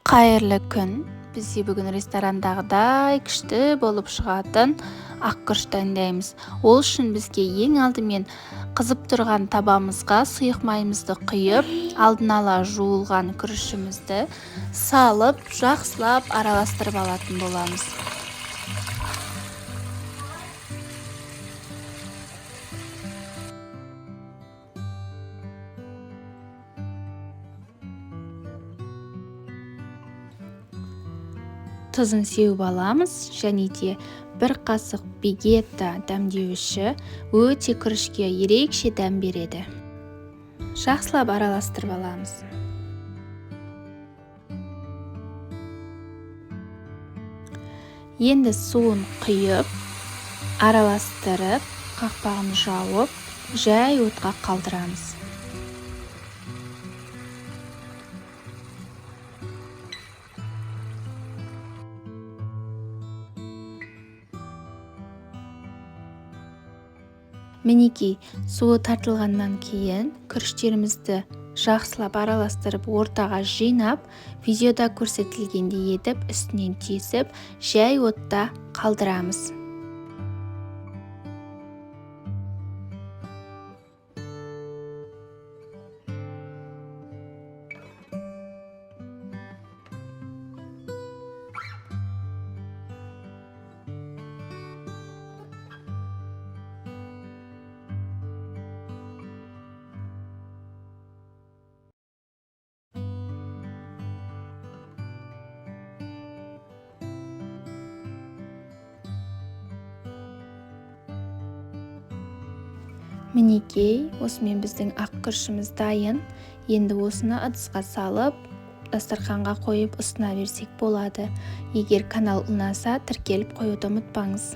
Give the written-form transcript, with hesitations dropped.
Қайырлы күн. Бізде бүгін ресторандағыдай күшті болып шығатын ақ күріш дайындаймыз. Ол үшін бізге ең алдымен қызып тұрған табамызға сұйық майымызды құйып, алдын ала жуылған күрішімізді салып, жақсылап араластырып алатын боламыз. Тұзын сеуіп аламыз, және де бір қасық вегета дәмдеуіші өте күрішке ерекше дәм береді. Жақсылап араластырып аламыз. Енді суын құйып, араластырып, қақпағын жауып, жай отқа қалдырамыз. Мінекей, суы тартылғаннан кейін күріштерімізді жақсылап араластырып ортаға жинап, видеода көрсетілгендей етіп үстінен тесіп, жай отта қалдырамыз. Мінекей, осымен біздің ақ күрішіміз дайын. Енді осыны ыдысқа салып, дастарханға қойып ұсына берсек болады. Егер канал ұнаса, тіркеліп қоюды ұмытпаңыз.